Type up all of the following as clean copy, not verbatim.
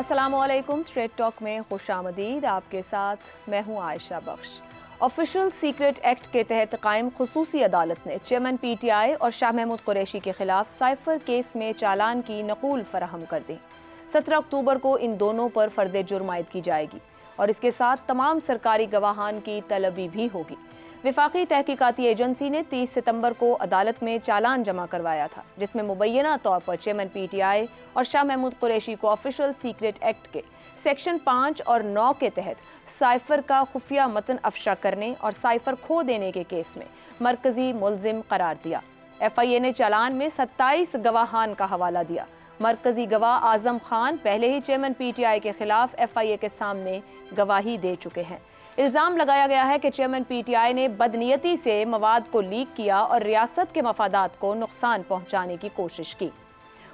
अस्सलामुअलैकुम। Straight talk में खुशामदीद। आपके साथ मैं हूं आयशा बख्श। ऑफिशियल सीक्रेट एक्ट के तहत कायम खुसूसी अदालत ने चेयरमैन PTI और शाह महमूद कुरैशी के खिलाफ साइफर केस में चालान की नकूल फराहम कर दी। 17 अक्टूबर को इन दोनों पर फर्द जुर्म आयद की जाएगी और इसके साथ तमाम सरकारी गवाहान की तलबी भी होगी। विफाकी तहकीकाती एजेंसी ने 30 सितंबर को अदालत में चालान जमा करवाया था, जिसमें मुबैना तौर पर चेयरमैन PTI और शाह महमूद कुरैशी को ऑफिशियल सीक्रेट एक्ट के सेक्शन 5 और 9 के तहत साइफर का खुफिया मतन अफशा करने और साइफर खो देने के केस में मरकजी मुलजिम करार दिया। FIA ने चालान में 27 गवाहान का हवाला दिया। मरकजी गवाह आजम खान पहले ही चेयरमैन PTI के खिलाफ FIA के सामने गवाही दे चुके हैं। इल्जाम लगाया गया है कि चेयरमैन PTI ने बदनीयती से मवाद को लीक किया और रियासत के मफादात को नुकसान पहुंचाने की कोशिश की।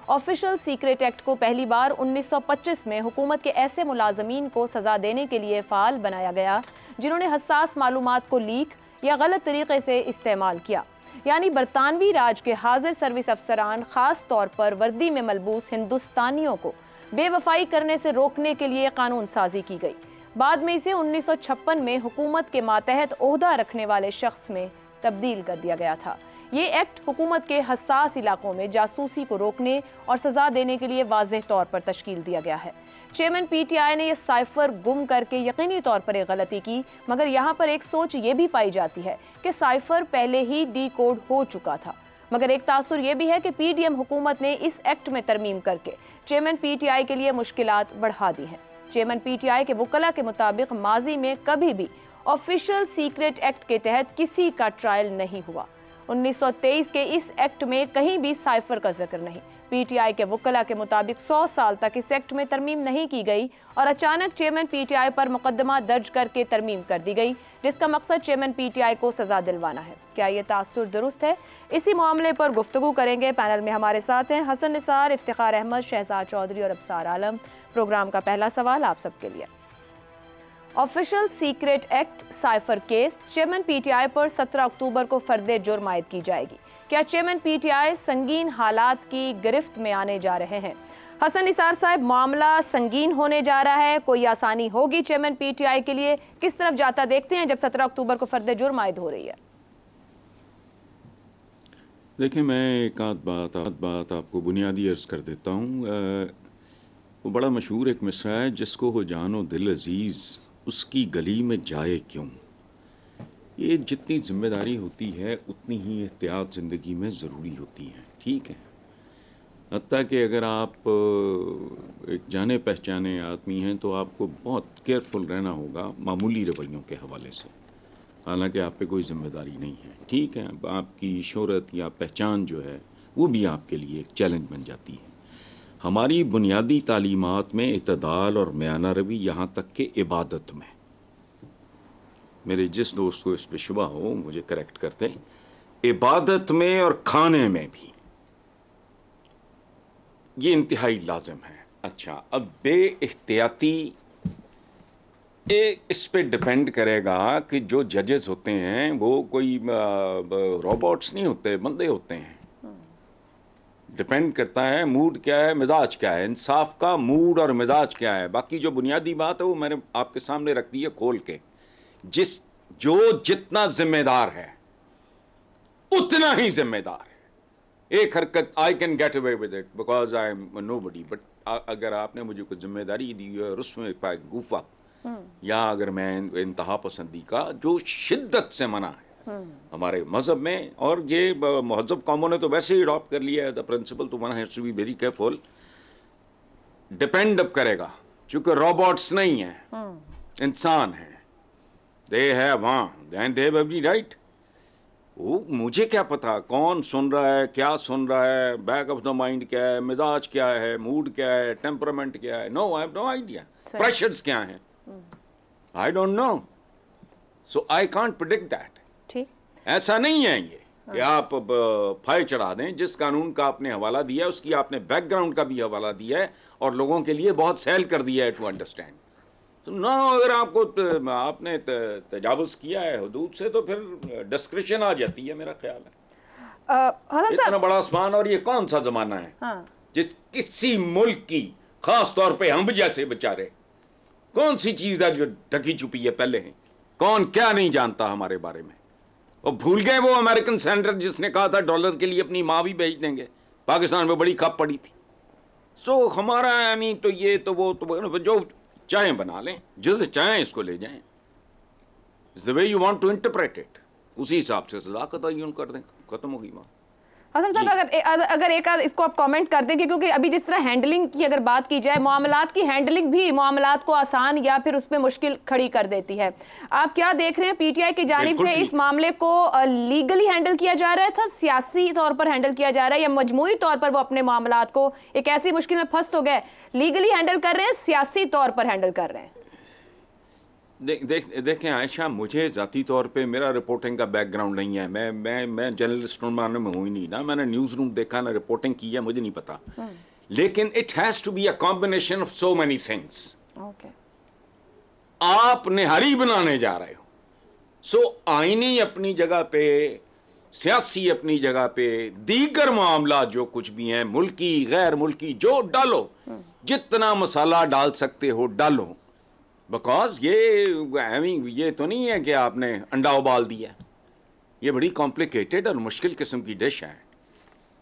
ऑफिशियल सीक्रेट एक्ट को पहली बार 1925 में हुकूमत के ऐसे मुलाजमीन को सजा देने के लिए फाल बनाया गया जिन्होंने हसास मालूमात को लीक या गलत तरीके से इस्तेमाल किया। यानी बरतानवी राज के हाजिर सर्विस अफसरान खास तौर पर वर्दी में मलबूस हिंदुस्तानियों को बेवफाई करने से रोकने के लिए कानून साजी की गई। बाद में इसे 1956 में हुकूमत के मातहत ओहदा रखने वाले शख्स में तब्दील कर दिया गया था। ये एक्ट हुकूमत के हसास इलाकों में जासूसी को रोकने और सजा देने के लिए वाज़ेह तौर पर तश्कील दिया गया है। चेयरमैन PTI ने यह साइफर गुम करके यकीनी तौर पर एक गलती की, मगर यहाँ पर एक सोच ये भी पाई जाती है कि साइफर पहले ही डिकोड हो चुका था। मगर एक तासुर यह भी है कि PDM हुकूमत ने इस एक्ट में तरमीम करके चेयरमैन PTI के लिए मुश्किलात बढ़ा दी हैं। चेयरमैन PTI के वकला के मुताबिक माजी में कभी भी ऑफिशियल सीक्रेट एक्ट के तहत किसी का ट्रायल नहीं हुआ। 1923 के इस एक्ट में कहीं भी साइफर का जिक्र नहीं। PTI के वकला के मुताबिक 100 साल तक इस एक्ट में तरमीम नहीं की गई और अचानक चेयरमैन PTI पर मुकदमा दर्ज करके तरमीम कर दी गई, जिसका मकसद चेयरमैन PTI को सजा दिलवाना है। क्या ये तासुर दुरुस्त है? इसी मामले पर गुफ्तगू करेंगे। पैनल में हमारे साथ हैं हसन निसार, इफ्तिखार अहमद, शहजाद चौधरी और अबसार आलम। प्रोग्राम का पहला सवाल आप सबके लिए। Official secret act cipher case chairman PTI पर 17 अक्टूबर को फर्द जुर्म आयद की जाएगी। क्या चेयरमैन PTI संगीन हालात की गिरफ्त में आने जा रहे हैं? हसन निसार साहब, मामला संगीन होने जा रहा है, कोई आसानी होगी चेयरमैन PTI के लिए? किस तरफ जाता देखते हैं जब 17 अक्टूबर को फर्द जुर्म आयद हो रही है? देखिए, मैं एक आध बात आपको बुनियादी अर्ज कर देता हूँ। वो बड़ा मशहूर एक मिसरा है, जिसको हो जानो दिल अजीज़ उसकी गली में जाए क्यों। ये जितनी जिम्मेदारी होती है उतनी ही एहतियात ज़िंदगी में ज़रूरी होती है, ठीक है। हत्ता कि अगर आप एक जाने पहचाने आदमी हैं तो आपको बहुत केयरफुल रहना होगा मामूली रवैयों के हवाले से, हालांकि आप पे कोई ज़िम्मेदारी नहीं है, ठीक है। आपकी शोहरत या पहचान जो है वो भी आपके लिए एक चैलेंज बन जाती है। हमारी बुनियादी तालीमात में इतदाल और म्याना रवी, यहाँ तक कि इबादत में, मेरे जिस दोस्त को इस पर शुबा हो मुझे करेक्ट करते हैं, इबादत में और खाने में भी ये इंतहाई लाजिम है। अच्छा, अब बेइख्तियाती इस पे डिपेंड करेगा कि जो जजेस होते हैं वो कोई रोबोट्स नहीं होते, बंदे होते हैं। डिपेंड करता है मूड क्या है, मिजाज क्या है, इंसाफ का मूड और मिजाज क्या है। बाकी जो बुनियादी बात है वो मैंने आपके सामने रख दी है खोल के। जो जितना जिम्मेदार है उतना ही जिम्मेदार है। एक हरकत I can get away with it because I am nobody, but अगर आपने मुझे कोई जिम्मेदारी दी है और उसमें गुफा या अगर मैं इंतहा पसंदी का जो शिद्दत से मना है हमारे मजहब में, और ये महजब कौमों ने तो वैसे ही अडॉप्ट कर लिया है द प्रिंसिपल, तो one has to be very careful. Depend up करेगा, क्योंकि रोबोट्स नहीं है, इंसान है। They have and they have every right. वो मुझे क्या पता कौन सुन रहा है, क्या सुन रहा है, बैक ऑफ द माइंड क्या है, मिजाज क्या है, मूड क्या है, टेम्परामेंट क्या है। No, I have no idea. Pressures क्या हैं, I don't know, so I can't predict that. ऐसा नहीं है ये कि आप फायर चढ़ा दें। जिस कानून का आपने हवाला दिया है उसकी आपने बैकग्राउंड का भी हवाला दिया है और लोगों के लिए बहुत सहल कर दिया है टू अंडरस्टैंड। तो ना, अगर आपने तजावुज़ किया है हुदूद से तो फिर डिस्क्रिप्शन आ जाती है, मेरा ख्याल है। इतना बड़ा आसमान और ये कौन सा जमाना है जिस किसी मुल्क की खास तौर पे हम जैसे बेचारे। कौन सी चीज है जो ढकी छुपी है पहले है? कौन क्या नहीं जानता हमारे बारे में? और भूल गए वो अमेरिकन सेनेटर जिसने कहा था डॉलर के लिए अपनी माँ भी भेज देंगे, पाकिस्तान में बड़ी खप पड़ी थी। सो हमारा तो ये तो वो जो चाहें बना लें, जिसे चाहें इसको ले जाएं, the way you want to interpret it, उसी हिसाब से सजा तयन कर दें, खत्म होगी बात। हसन साहब, अगर एक आध इसको आप कमेंट कर दें, क्योंकि अभी जिस तरह हैंडलिंग की अगर बात की जाए, मामलात की हैंडलिंग भी मामलात को आसान या फिर उसमें मुश्किल खड़ी कर देती है। आप क्या देख रहे हैं, पीटीआई की जानिब से इस मामले को लीगली हैंडल किया जा रहा है था, सियासी तौर पर हैंडल किया जा रहा है, या मजमूई तौर पर वो अपने मामलात को एक ऐसी मुश्किल में फंस तो गए, लीगली हैंडल कर रहे हैं, सियासी तौर पर हैंडल कर रहे हैं? देखें आयशा, मुझे ज़ाती तौर पे मेरा रिपोर्टिंग का बैकग्राउंड नहीं है। मैं जर्नलिस्ट मानने में हूँ ही नहीं ना, मैंने न्यूज़ रूम देखा ना रिपोर्टिंग की है, मुझे नहीं पता। लेकिन it has to be a combination of so many things. आप निहारी बनाने जा रहे हो, सो आईनी अपनी जगह पे, सियासी अपनी जगह पे, दीगर मामला जो कुछ भी हैं, मुल्की गैर मुल्की, जो डालो, जितना मसाला डाल सकते हो डालो। बिकॉज ये तो नहीं है कि आपने अंडा उबाल दिया, ये बड़ी कॉम्प्लिकेटेड और मुश्किल किस्म की डिश है।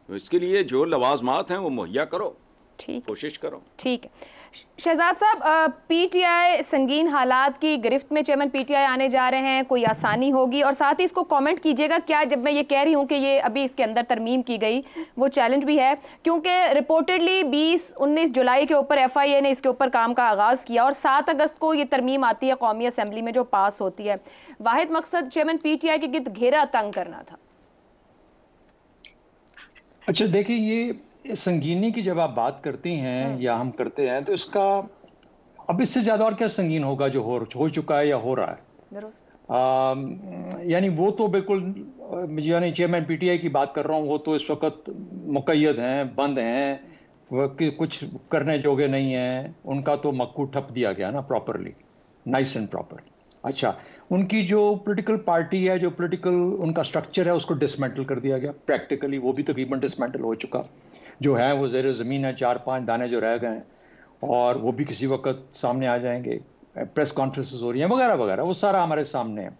तो इसके लिए जो लवाजमात हैं वो मुहैया करो, ठीक, कोशिश करो। ठीक है शहजाद साहब, पीटीआई संगीन हालात की गिरफ्त में चेयरमैन पीटीआई आने जा रहे हैं, कोई आसानी होगी? और साथ ही इसको कमेंट कीजिएगा, क्या जब मैं ये कह रही हूँ कि ये अभी इसके अंदर तरमीम की गई, वो चैलेंज भी है, क्योंकि रिपोर्टेडली 20-19 जुलाई के ऊपर एफआईए ने इसके ऊपर काम का आगाज़ किया और 7 अगस्त को ये तरमीम आती है कौमी असम्बली में जो पास होती है। वाहिद मकसद चेयरमैन पीटीआई के गिर्द घेरा तंग करना था। अच्छा देखिए, ये संगीनी की जब आप बात करती हैं या हम करते हैं, तो इसका अब इससे ज्यादा और क्या संगीन होगा जो हो चुका है या हो रहा है। यानी वो तो बिल्कुल, यानी चेयरमैन पीटीआई की बात कर रहा हूँ, वो तो इस वक्त मुकय्यद हैं, बंद हैं, वो कुछ करने जोगे नहीं हैं, उनका तो मक्कू ठप दिया गया ना प्रॉपरली, नाइस एंड प्रॉपर। अच्छा, उनकी जो पॉलिटिकल पार्टी है, जो पॉलिटिकल उनका स्ट्रक्चर है, उसको डिसमेंटल कर दिया गया प्रैक्टिकली, वो भी तकरीबन डिसमेंटल हो चुका। जो है वो ज़ेर ज़मीन है, 4-5 दाने जो रह गए हैं, और वो भी किसी वक्त सामने आ जाएंगे, प्रेस कॉन्फ्रेंसेस हो रही हैं वगैरह वगैरह, वो सारा हमारे सामने है।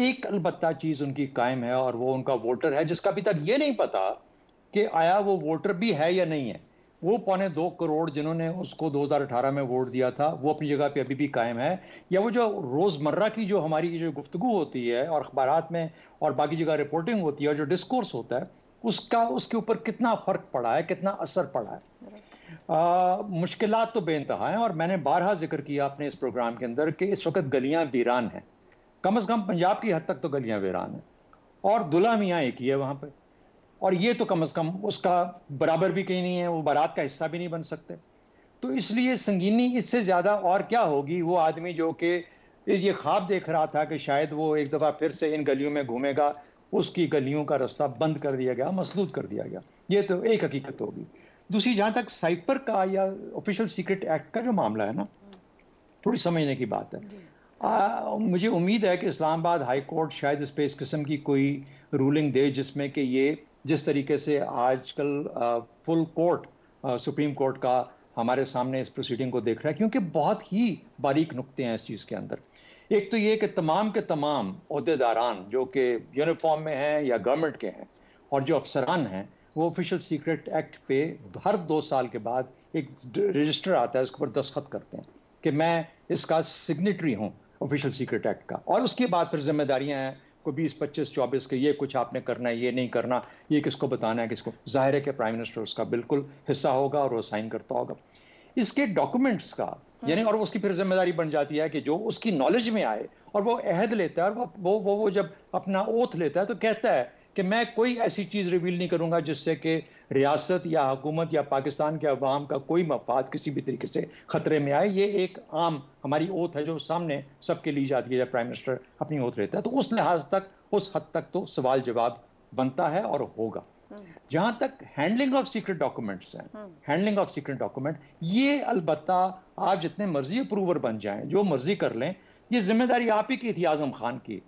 एक अलबत्ता चीज़ उनकी कायम है, और वो उनका वोटर है, जिसका अभी तक ये नहीं पता कि आया वो वोटर भी है या नहीं है। वो 2.25 करोड़ जिन्होंने उसको 2018 में वोट दिया था, वो अपनी जगह पे अभी भी कायम है, या वो जो रोज़मर्रा की जो हमारी जो गुफ्तगू होती है और अखबारात में और बाकी जगह रिपोर्टिंग होती है और जो डिस्कोर्स होता है, उसके ऊपर कितना फ़र्क पड़ा है, कितना असर पड़ा है। मुश्किलात तो बेइंतहा हैं, और मैंने बारहा जिक्र किया अपने इस प्रोग्राम के अंदर कि इस वक्त गलियां वीरान हैं, कम से कम पंजाब की हद तक तो गलियां वीरान हैं, और दुल्हा मियाँ एक ही है वहाँ पे, और ये तो कम से कम उसका बराबर भी कहीं नहीं है, वो बारात का हिस्सा भी नहीं बन सकते। तो इसलिए संगीनी इससे ज़्यादा और क्या होगी। वो आदमी जो कि ये ख्वाब देख रहा था कि शायद वो एक दफ़ा फिर से इन गलियों में घूमेगा, उसकी गलियों का रास्ता बंद कर दिया गया, मसदूद कर दिया गया। ये तो एक हकीकत होगी। दूसरी, जहाँ तक साइपर का या ऑफिशियल सीक्रेट एक्ट का जो मामला है ना, थोड़ी समझने की बात है। मुझे उम्मीद है कि इस्लामाबाद हाई कोर्ट शायद इस पे इस किस्म की कोई रूलिंग दे, जिसमें कि ये जिस तरीके से आजकल फुल कोर्ट सुप्रीम कोर्ट का हमारे सामने इस प्रोसीडिंग को देख रहा है, क्योंकि बहुत ही बारीक नुक्ते हैं इस चीज़ के अंदर। एक तो ये कि तमाम के तमाम ओहदेदारान जो कि यूनिफॉर्म में हैं या गवर्नमेंट के हैं, और जो अफसरान हैं, वो ऑफिशियल सीक्रेट एक्ट पे हर 2 साल के बाद एक रजिस्टर आता है, उसके ऊपर दस्तखत करते हैं कि मैं इसका सिग्नेटरी हूँ ऑफिशियल सीक्रेट एक्ट का, और उसके बाद फिर जिम्मेदारियाँ हैं को 20, 25, 24 के, ये कुछ आपने करना है, ये नहीं करना, ये किसको बताना है, किसको। जाहिर है कि प्राइम मिनिस्टर उसका बिल्कुल हिस्सा होगा और वो साइन करता होगा इसके डॉक्यूमेंट्स का, यानी, और उसकी फिर जिम्मेदारी बन जाती है कि जो उसकी नॉलेज में आए, और वो अहद लेता है, और वो जब अपना ओथ लेता है तो कहता है कि मैं कोई ऐसी चीज़ रिवील नहीं करूंगा जिससे कि रियासत या हुकूमत या पाकिस्तान के अवाम का कोई मफाद किसी भी तरीके से खतरे में आए। ये एक आम हमारी ओथ है जो सामने सबके ली जाती है जब प्राइम मिनिस्टर अपनी ओथ लेता है। तो उस लिहाज तक, उस हद तक तो सवाल जवाब बनता है और होगा। जहां तक हैंडलिंग ऑफ सीक्रेट डॉक्यूमेंट्स हैं, हैंडलिंग ऑफ सीक्रेट डॉक्यूमेंट, ये अलबत्ता आप जितने मर्जी अप्रूवर बन जाएं, जो मर्जी कर लें, ये जिम्मेदारी आप ही की थी, आजम खान की।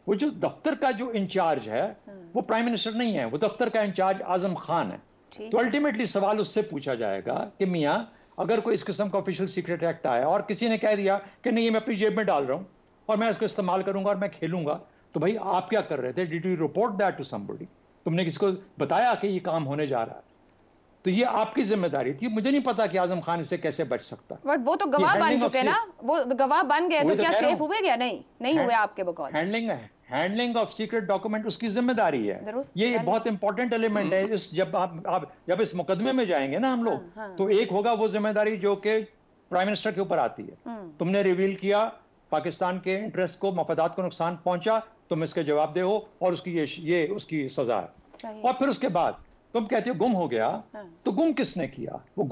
वो जो दफ्तर का जो इंचार्ज है वो प्राइम मिनिस्टर नहीं है, वो दफ्तर का इंचार्ज आजम खान है। तो अल्टीमेटली सवाल उससे पूछा जाएगा कि मियाँ अगर कोई इस किस्म का ऑफिशियल सीक्रेट एक्ट आया और किसी ने कह दिया कि नहीं ये मैं अपनी जेब में डाल रहा हूं और मैं इसको इस्तेमाल करूंगा और मैं खेलूंगा, तो भाई आप क्या कर रहे थे? Did you report that to somebody? तुमने किसको बताया कि ये काम होने जा रहा है? तो ये आपकी जिम्मेदारी थी। मुझे नहीं पता कि आजम खान इससे कैसे बच सकता। बट वो तो गवाह बन चुके ना, वो गवाह बन गए, तो क्या सेफ हुए क्या? नहीं हुए आपके बकौल। हैंडलिंग ऑफ सीक्रेट डॉक्यूमेंट उसकी जिम्मेदारी है। ये बहुत इंपॉर्टेंट एलिमेंट है। इस जब इस मुकदमे में जाएंगे ना हम लोग, तो एक होगा वो जिम्मेदारी जो कि प्राइम मिनिस्टर के ऊपर आती है। तुमने रिवील किया, पाकिस्तान के इंटरेस्ट को, मफादात को नुकसान पहुंचा, तुम इसके जवाब दे हो और उसकी ये उसकी सजा है। और फिर उसके बाद तुम कहते हो गुम हो गया, तो गुम किसने किया? वो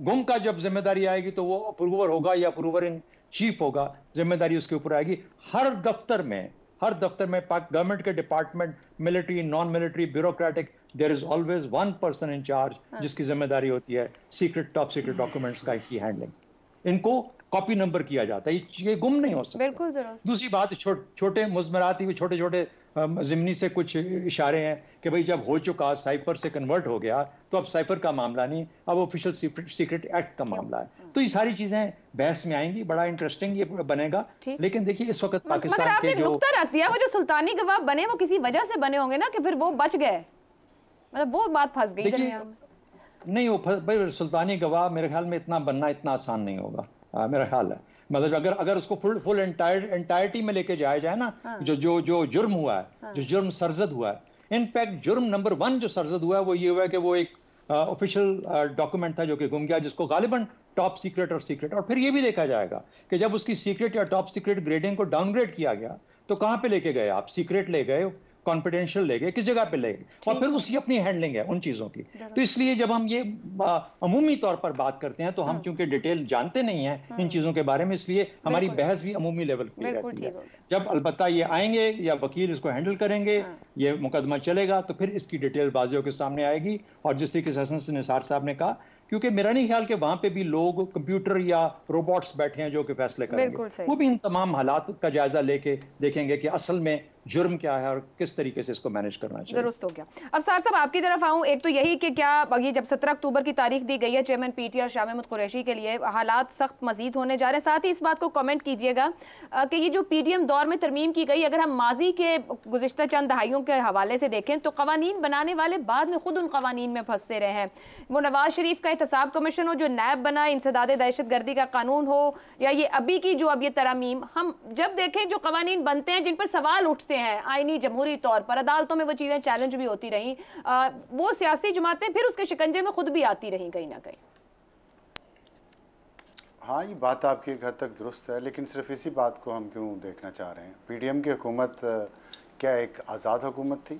गुम का जब जिम्मेदारी आएगी तो वो अप्रूवर होगा या अप्रूवर इन चीफ होगा, जिम्मेदारी उसके ऊपर आएगी। हर दफ्तर में गवर्नमेंट के department, military, non military, bureaucratic, there is always one person in charge जिसकी जिम्मेदारी होती है टॉप सीक्रेट डॉक्यूमेंट्स की हैंडलिंग। इनको कॉपी नंबर किया जाता है, ये गुम नहीं हो सकता। बिल्कुल जरूर। दूसरी बात, छोटे मुज़मराती हुए छोटे ज़िमनी से कुछ इशारे हैं कि भाई जब हो चुका, साइफर से कन्वर्ट हो गया, तो अब साइफर का मामला नहीं, अब ऑफिशियल सीक्रेट एक्ट का मामला है। तो ये सारी चीजें बहस में आएंगी, बड़ा इंटरेस्टिंग ये बनेगा। लेकिन देखिए इस वक्त पाकिस्तान के जो नुक्ता रख दिया, वो जो सुल्तानी गवाह बने वो किसी वजह से बने होंगे ना, कि फिर वो बच गए, मतलब वो बात फंस गई दरमियान में। नहीं, वो सुल्तानी गवाह मेरे ख्याल में इतना बनना इतना आसान नहीं होगा, मेरा ख्याल है। मतलब अगर उसको फुल एंटायरिटी में लेके जाया जाए ना, जो जुर्म हुआ है, जो जुर्म सरजद हुआ है, इनफैक्ट जुर्म नंबर 1 जो सरजद हुआ है वो ये हुआ है कि वो एक ऑफिशियल डॉक्यूमेंट था जो कि गुम गया, जिसको गालिबन टॉप सीक्रेट और सीक्रेट, और फिर ये भी देखा जाएगा कि जब उसकी सीक्रेट या टॉप सीक्रेट ग्रेडिंग को डाउनग्रेड किया गया तो कहां पे लेके गए आप? सीक्रेट ले गए, कॉन्फिडेंशियल ले गए, किस जगह पे ले गए, और फिर उसकी अपनी हैंडलिंग है उन चीजों की। तो इसलिए जब हम ये अमूमी तौर पर बात करते हैं तो हम क्योंकि डिटेल जानते नहीं हैं इन चीजों के बारे में, इसलिए हमारी बहस भी अमूमी लेवल की रहती है। जब अलबत्ता ये आएंगे या वकील इसको हैंडल करेंगे, ये मुकदमा चलेगा, तो फिर इसकी डिटेल बाजियों के सामने आएगी। और जिस तरीके से हसन निसार साहब ने कहा, क्योंकि मेरा नहीं ख्याल कि वहां पे भी लोग कंप्यूटर या रोबोट्स बैठे हैं जो कि फैसले करेंगे, वो भी इन तमाम हालात का जायजा लेके देखेंगे कि असल में जुर्म क्या है और किस तरीके से इसको मैनेज करना चाहिए। दुरुस्त हो गया। अब सार साहब आपकी तरफ आऊं, एक तो यही कि क्या ये जब 17 अक्टूबर की तारीख दी गई है चेयरमैन पीटीआई और शाह महमूद कुरैशी के लिए, हालात सख्त मजीद होने जा रहे हैं। साथ ही इस बात को कमेंट कीजिएगा कि ये जो पीडीएम दौर में तरमीम की गई, अगर हम माजी के गुज़िश्ता चंद दहाइयों के हवाले से देखें तो कवानीन बनाने वाले बाद में खुद उन कवानीन में फंसते रहे हैं। वो नवाज शरीफ का एहतसाब कमीशन हो जो नैब बना, इंसदाद दहशत गर्दी का कानून हो, या ये अभी की जो अब ये तरमीम, हम जब देखें जो कवानीन बनते हैं जिन पर सवाल उठते हैं आईनी जमहूरी तौर पर, अदालतों में वो चीज़ें चैलेंज भी होती रहीं, वो सियासी जमातें फिर उसके शिकंजे में खुद भी आती रहीं कहीं ना कहीं। हाँ, ये बात आपकी एक हद तक दुरुस्त है, लेकिन सिर्फ इसी बात को हम क्यों देखना चाह रहे हैं? पीडीएम की हुकूमत क्या एक आज़ाद हुकूमत थी?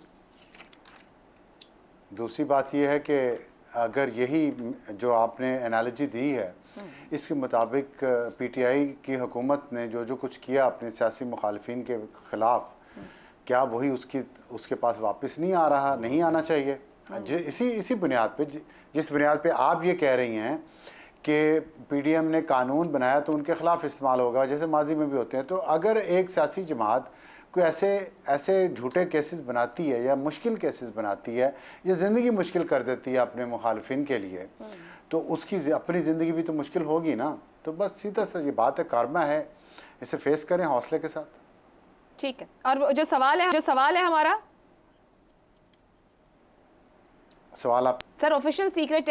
दूसरी बात यह है कि अगर यही जो आपने एनालॉजी दी है इसके मुताबिक पीटीआई की हुकूमत ने जो कुछ किया अपने सियासी मुखालिफिन के ख़िलाफ़, क्या वही उसके पास वापस नहीं आ रहा, नहीं आना चाहिए? इसी बुनियाद पे, जिस बुनियाद पे आप ये कह रही हैं कि पीडीएम ने कानून बनाया तो उनके खिलाफ इस्तेमाल होगा, जैसे माजी में भी होते हैं, तो अगर एक सियासी जमात कोई ऐसे झूठे केसेस बनाती है या मुश्किल केसेस बनाती है या ज़िंदगी मुश्किल कर देती है अपने मुखालिफिन के लिए, तो उसकी अपनी ज़िंदगी भी तो मुश्किल होगी ना। तो बस सीधा सा ये बात है, कारमा है, इसे फेस करें हौसले के साथ। ठीक है। और जो सवाल है हमारा सवाल आप सर, ऑफिशियल सीक्रेट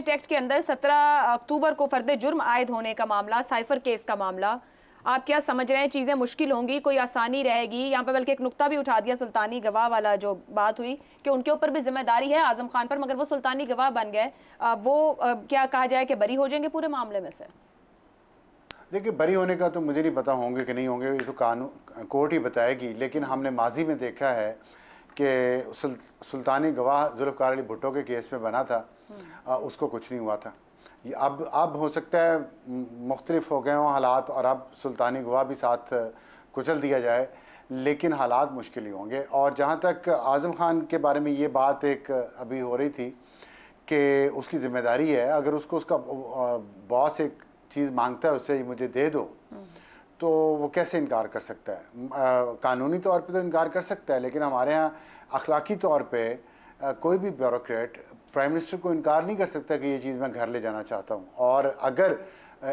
एक्ट के अंदर 17 अक्टूबर को फर्द जुर्म आयद होने का मामला, साइफर केस का मामला, आप क्या समझ रहे हैं? चीज़ें मुश्किल होंगी, कोई आसानी रहेगी? यहाँ पे बल्कि एक नुक्ता भी उठा दिया सुल्तानी गवाह वाला, जो बात हुई कि उनके ऊपर भी जिम्मेदारी है आजम खान पर, मगर वो सुल्तानी गवाह बन गए, वो क्या कहा जाए कि बरी हो जाएंगे पूरे मामले में से? देखिए, बरी होने का तो मुझे नहीं पता होंगे कि नहीं होंगे, ये तो कानून कोर्ट ही बताएगी। लेकिन हमने माजी में देखा है कि सुल्तानी गवाह जुल्फ़कार अली भुट्टो के केस में बना था, उसको कुछ नहीं हुआ था। अब हो सकता है मुख्तलिफ हो गए हों हालात और अब सुल्तानी गवाह भी साथ कुचल दिया जाए, लेकिन हालात मुश्किल ही होंगे। और जहाँ तक आज़म खान के बारे में ये बात एक अभी हो रही थी कि उसकी ज़िम्मेदारी है, अगर उसका बॉस एक चीज़ मांगता है उससे मुझे दे दो, तो वो कैसे इनकार कर सकता है? कानूनी तौर पे तो इनकार कर सकता है, लेकिन हमारे यहाँ अखलाकी तौर पे कोई भी ब्यूरोक्रेट प्राइम मिनिस्टर को इनकार नहीं कर सकता कि ये चीज़ मैं घर ले जाना चाहता हूँ, और अगर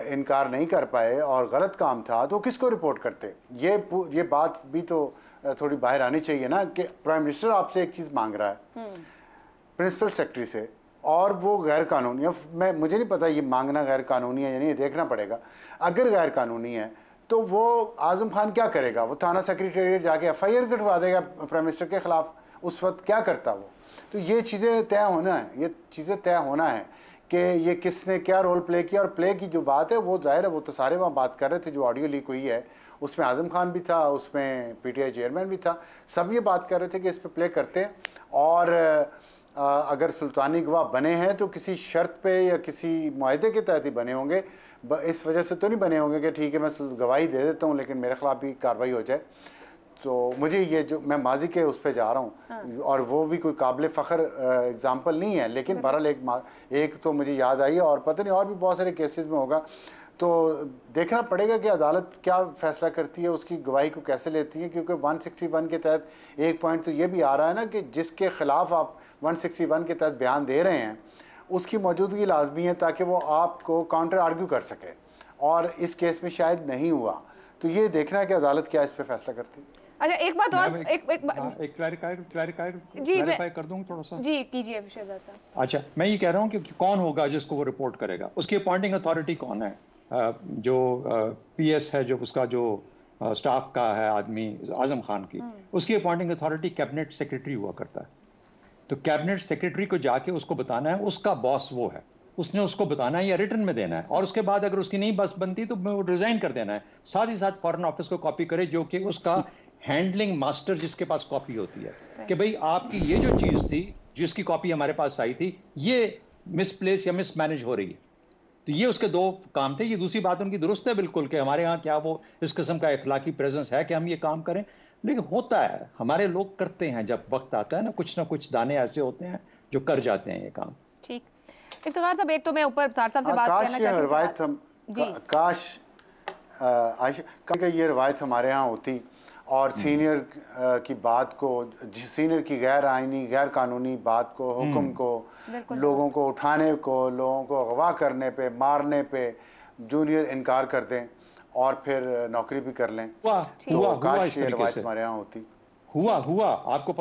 इनकार नहीं कर पाए और गलत काम था तो किसको रिपोर्ट करते? ये बात भी तो थोड़ी बाहर आनी चाहिए ना कि प्राइम मिनिस्टर आपसे एक चीज़ मांग रहा है प्रिंसिपल सेक्रेटरी से, और वो गैर कानूनी है। मुझे नहीं पता ये मांगना गैर कानूनी है या नहीं, ये देखना पड़ेगा। अगर गैर कानूनी है तो वो आजम खान क्या करेगा? वो थाना सेक्रेटेरिएट जाके FIR कटवा देगा प्राइम मिनिस्टर के खिलाफ। उस वक्त क्या करता वो? तो ये चीज़ें तय होना है, ये चीज़ें तय होना है कि ये किसने क्या रोल प्ले किया। और प्ले की जो बात है वो जाहिर है वो तो सारे वहाँ बात कर रहे थे। जो ऑडियो लीक हुई है उसमें आजम खान भी था, उसमें PTI चेयरमैन भी था, सब ये बात कर रहे थे कि इस पर प्ले करते हैं। और अगर सुल्तानी गवाह बने हैं तो किसी शर्त पे या किसी मुआहदे के तहत ही बने होंगे, इस वजह से तो नहीं बने होंगे कि ठीक है मैं गवाही दे देता हूँ लेकिन मेरे खिलाफ भी कार्रवाई हो जाए। तो मुझे ये जो मैं माजी के उस पर जा रहा हूँ और वो भी कोई काबिल फ़ख्र एग्जाम्पल नहीं है, लेकिन बहरहाल एक तो मुझे याद आई है, और पता नहीं और भी बहुत सारे केसेस में होगा। तो देखना पड़ेगा कि अदालत क्या फैसला करती है, उसकी गवाही को कैसे लेती है, क्योंकि 161 के तहत एक पॉइंट तो ये भी आ रहा है ना कि जिसके खिलाफ आप 161 के तहत बयान दे रहे हैं उसकी मौजूदगी लाजमी है ताकि वो आपको काउंटर आर्ग्यू कर सके, और इस केस में शायद नहीं हुआ। तो ये देखना है कि अदालत क्या इस पे फैसला करती है। अच्छा, एक बात और एक क्लैरिफाई कर दूं थोड़ा सा। जी कीजिए शहजाद साहब। अच्छा, मैं ये कह रहा हूँ कि कौन होगा जिसको वो रिपोर्ट करेगा, उसकी अपॉइंटिंग अथॉरिटी कौन है? जो PS है, जो उसका जो स्टाफ का है आदमी आजम खान की, उसकी अपॉइंटिंग अथॉरिटी कैबिनेट सेक्रेटरी हुआ करता है। तो कैबिनेट सेक्रेटरी को जाके उसको बताना है, उसका बॉस वो है, उसने उसको बताना है या रिटर्न में देना है, और उसके बाद अगर उसकी नहीं बस बनती तो वो रिजाइन कर देना है। साथ ही साथ फॉरेन ऑफिस को कॉपी करे, जो कि उसका हैंडलिंग मास्टर जिसके पास कॉपी होती है, कि भाई आपकी ये जो चीज थी जिसकी कॉपी हमारे पास आई थी ये मिसप्लेस या मिसमैनेज हो रही है। तो ये उसके दो काम थे। ये दूसरी बात उनकी दुरुस्त है बिल्कुल कि हमारे यहाँ क्या वो इस किस्म का इखलाकी प्रेजेंस है कि हम ये काम करें, लेकिन होता है, हमारे लोग करते हैं, जब वक्त आता है ना कुछ दाने ऐसे होते हैं जो कर जाते हैं ये काम। ठीक, इफ्तिखार साहब, एक तो मैं ऊपर सार साहब से बात करना चाहती हूं। काश ये रवायत हमारे यहाँ होती और सीनियर की बात को, सीनियर की गैर आईनी गैर कानूनी बात को, हुक्म को, लोगों को उठाने को, लोगों को अगवा करने पे, मारने पे जूनियर इनकार कर दें और फिर नौकरी भी कर लें। तो काश ये रवायत हमारे यहाँ होती। हुआ आपको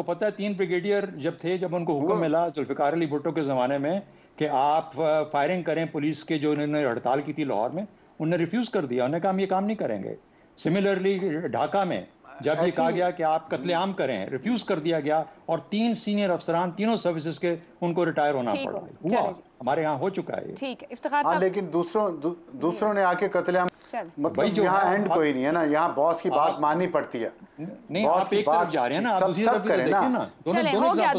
पता है 3 ब्रिगेडियर जब उनको हुक्म मिला जुल्फिकार अली भुट्टो के ज़माने में कि आप फायरिंग करें पुलिस के, जो उन्होंने हड़ताल की थी लाहौर में, उन्होंने रिफ्यूज़ कर दिया, उन्होंने कहा हम ये काम नहीं करेंगे। सिमिलरली ढाका में जब ये कहा गया कि आप कत्लेआम करें, रिफ्यूज कर दिया गया, और 3 सीनियर अफसरान तीनों सर्विसेज के उनको रिटायर होना पड़ा। हुआ, हमारे यहाँ हो चुका है। ठीक है इफ्तिखार साहब, लेकिन दूसरों ने आके कत्लेआम, मतलब यहाँ एंड कोई नहीं है ना, यहाँ बॉस की बात माननी पड़ती है। नहीं, आप एक तरफ जा रहे हैं ना, आप दूसरी तरफ देखिए ना। चलें, हो गया,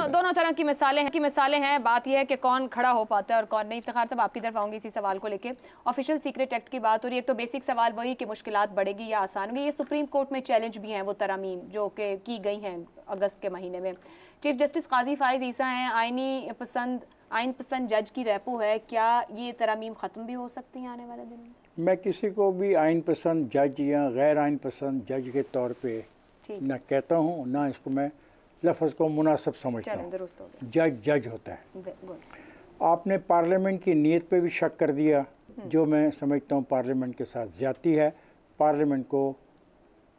दोनों तरह की मिसालें हैं। बात यह है कि कौन खड़ा हो पाता है और कौन नहीं। इफ्तिखार साहब, आपकी तरफ आऊंगी इसी सवाल को लेके। ऑफिशियल सीक्रेट एक्ट की बात हो रही है, एक तो बेसिक सवाल वही कि मुश्किलात बढ़ेगी या आसान होगी। ये सुप्रीम कोर्ट में चैलेंज भी हैं वो तरमीम जो कि की गई हैं अगस्त के महीने में। चीफ जस्टिस काजी फाइज ईसा हैं, आइन पसंद जज की रेपो है, क्या ये तरमीम ख़त्म भी हो सकती हैं आने वाले दिन में? मैं किसी को भी आइन पसंद जज या गैर आइन पसंद जज के तौर पे ना कहता हूँ, ना इसको मैं लफ्ज़ को मुनासिब समझता हूँ। जज होता है। आपने पार्लियामेंट की नीयत पे भी शक कर दिया, जो मैं समझता हूँ पार्लियामेंट के साथ ज़्यादती है। पार्लियामेंट को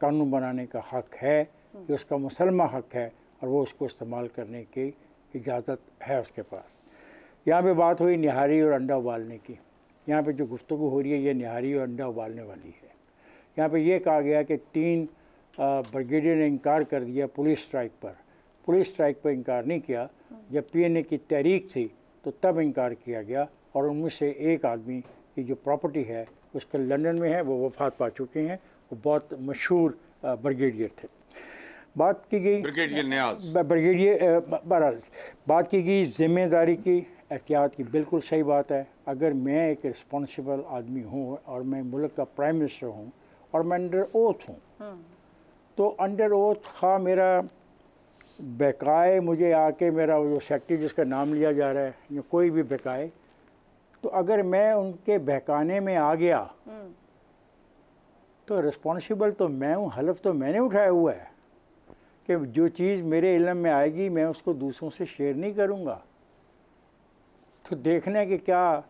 कानून बनाने का हक़ है, ये उसका मुसलमा हक़ है, और वो उसको इस्तेमाल करने की इजाज़त है उसके पास। यहाँ पे बात हुई निहारी और अंडा उबालने की। यहाँ पे जो गुफ्तगू हो रही है ये निहारी और अंडा उबालने वाली है। यहाँ पे ये कहा गया कि 3 ब्रिगेडियर ने इनकार कर दिया पुलिस स्ट्राइक पर। पुलिस स्ट्राइक पर इनकार नहीं किया, जब PNA की तहरीक थी तो तब इनकार किया गया, और उनमें से एक आदमी की जो प्रॉपर्टी है उसके लंदन में है, वो वफात पा चुके हैं, वो बहुत मशहूर ब्रिगेडियर थे। बात की गई बहरहाल बात की गई जिम्मेदारी की, एहतियात की, बिल्कुल सही बात है। अगर मैं एक रिस्पॉन्सिबल आदमी हूँ और मैं मुल्क का प्राइम मिनिस्टर हूँ और मैं अंडर ओथ हूँ, तो अंडर ओथ खा मेरा बेकाए मुझे आके मेरा जो सेक्रेटरी जिसका नाम लिया जा रहा है या कोई भी बेकाए, तो अगर मैं उनके बहकाने में आ गया तो रिस्पॉन्सिबल तो मैं हूँ, हलफ तो मैंने उठाया हुआ है कि जो चीज़ मेरे इल्म में आएगी मैं उसको दूसरों से शेयर नहीं करूँगा। तो देखना कि क्या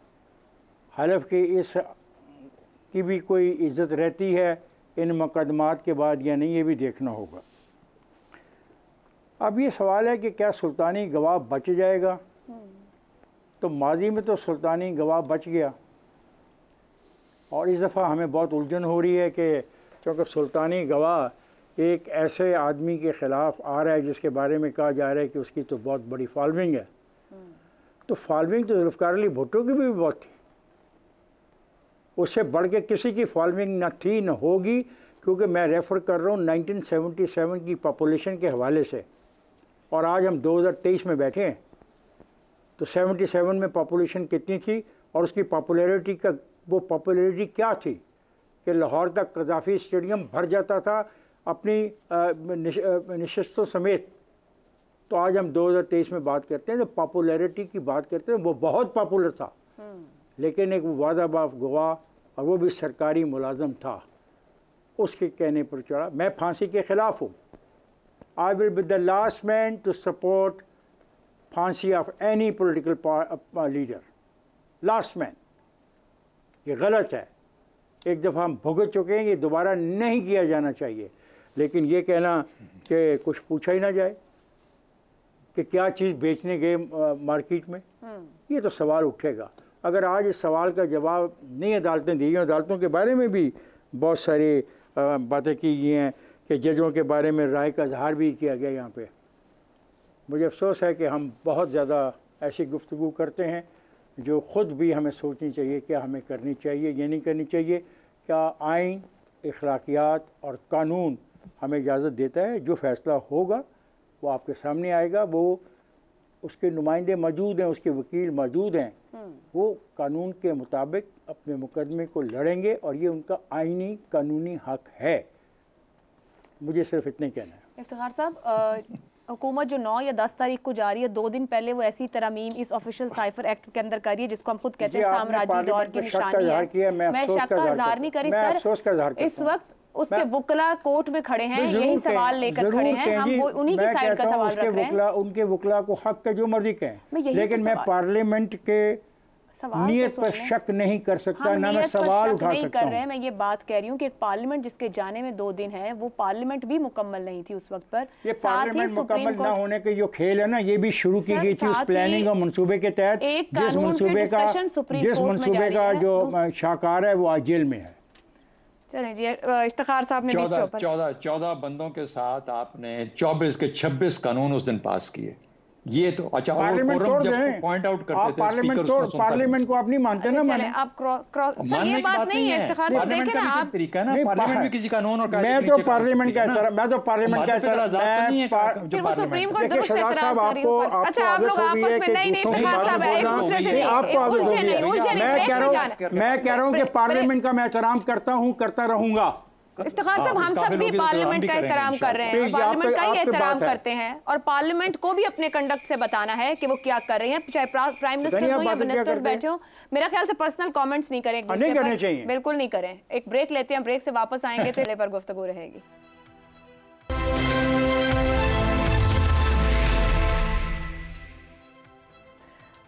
हलफ के इस की भी कोई इज़्ज़त रहती है इन मुकदमात के बाद या नहीं, ये भी देखना होगा। अब ये सवाल है कि क्या सुल्तानी गवाह बच जाएगा? तो माजी में तो सुल्तानी गवाह बच गया और इस दफ़ा हमें बहुत उलझन हो रही है कि क्योंकि सुल्तानी गवाह एक ऐसे आदमी के ख़िलाफ़ आ रहा है जिसके बारे में कहा जा रहा है कि उसकी तो बहुत बड़ी फॉलोइंग है। तो फॉलोइंग तो जुल्फ़िकार अली भुट्टो की भी बहुत थी, उससे बढ़ के किसी की फॉलोइंग न थी न होगी, क्योंकि मैं रेफ़र कर रहा हूँ 1977 की पॉपुलेशन के हवाले से और आज हम 2023 में बैठे हैं। तो 77 में पॉपुलेशन कितनी थी और उसकी पॉपुलैरिटी का वो पॉपुलैरिटी क्या थी कि लाहौर का कज़ाफ़ी स्टेडियम भर जाता था अपनी नशिस्तों समेत। तो आज हम 2023 में बात करते हैं, तो पॉपुलैरिटी की बात करते हैं, वो बहुत पॉपुलर था, लेकिन एक वादा बाफ गवाह और वो भी सरकारी मुलाजम था, उसके कहने पर चढ़ा। मैं फांसी के ख़िलाफ़ हूँ। I will be the last man to support फांसी of any political leader, last man. ये गलत है, एक दफ़ा हम भुगत चुके हैं, ये दोबारा नहीं किया जाना चाहिए। लेकिन ये कहना कि कुछ पूछा ही ना जाए कि क्या चीज़ बेचने गए मार्केट में, ये तो सवाल उठेगा। अगर आज इस सवाल का जवाब नहीं अदालतें दी, अदालतों के बारे में भी बहुत सारी बातें की गई हैं कि जजों के बारे में राय का इजहार भी किया गया। यहाँ पे मुझे अफसोस है कि हम बहुत ज़्यादा ऐसी गुफ्तगू करते हैं जो ख़ुद भी हमें सोचनी चाहिए, क्या हमें करनी चाहिए ये नहीं करनी चाहिए। क्या आइन, अखलाकियात और कानून हमें इजाज़त देता है? जो फ़ैसला होगा वो आपके सामने आएगा, वो उसके नुमाइंदे मौजूद हैं, उसके वकील मौजूद हैं, वो कानून के मुताबिक अपने मुकदमे को लड़ेंगे और ये उनका आइनी कानूनी हक है। मुझे सिर्फ इतने कहना है। इफ्तिखार साहब, हुकूमत जो 9 या 10 तारीख को जा रही है, 2 दिन पहले वो ऐसी तरमीम इस ऑफिशियल साइफर एक्ट के अंदर करी है जिसको हम खुद कहते हैं साम्राज्यवादी दौर की निशानी है। मैं शक का इजहार नहीं करी सर, इस वक्त उसके वकला कोर्ट में खड़े हैं, यही सवाल लेकर खड़े हैं, हम वो उन्हीं की साइड का सवाल रख रहे हैं। उनके वकला को हक है जो मर्जी कहें, लेकिन मैं पार्लियामेंट के नियत पर शक नहीं कर सकता, ना मैं सवाल उठा सकता हूं। मैं ये बात कह रही हूँ कि पार्लियामेंट जिसके जाने में 2 दिन है, वो पार्लियामेंट भी मुकम्मल नहीं थी उस वक्त पर। ये पार्लियामेंट मुकम्मल ना होने के जो खेल है ना, ये भी शुरू की गई थी उस प्लानिंग और मंसूबे के तहत, जिस मंसूबे का जो शाहकार है वो आज जेल में है। चलें जी, इफ्तिखार साहब ने 14 बंदों के साथ आपने 24 के 26 कानून उस दिन पास किए। ये तो अच्छा, पार्लियामेंट पॉइंट आउट करते थे, पार्लियामेंट को आप नहीं मानते ना। माने आप ये बात नहीं है इफ्तिखार साहब, देखें ना आप तरीका है ना, पार्लियामेंट में किसी कानून और मैं तो पार्लियामेंट का एहतराम, मैं तो पार्लियामेंट का एहतराम, फिर वो सुप्रीम कोर्ट दुरुस्त एतराज कर रही है। अच्छा, आप लोग आपस में नहीं इफ्तिखार साहब एक दूसरे से नहीं, आपको उलझे नहीं। मैं कह रहा हूं कि पार्लियामेंट का मैं एहतराम करता हूं, करता रहूंगा। इफ्तिखार साहब, हम सब भी पार्लियामेंट का एहतराम कर रहे हैं, पार्लियामेंट का ही एहतराम करते हैं और पार्लियामेंट को भी अपने कंडक्ट से बताना है कि वो क्या कर रहे हैं, चाहे प्राइम मिनिस्टर हो या मिनिस्टर्स बैठे हो। मेरा ख्याल से पर्सनल कमेंट्स नहीं करें, बिल्कुल नहीं करें। एक ब्रेक लेते हैं, ब्रेक से वापस आएंगे तो पर गुफ्तगू रहेगी।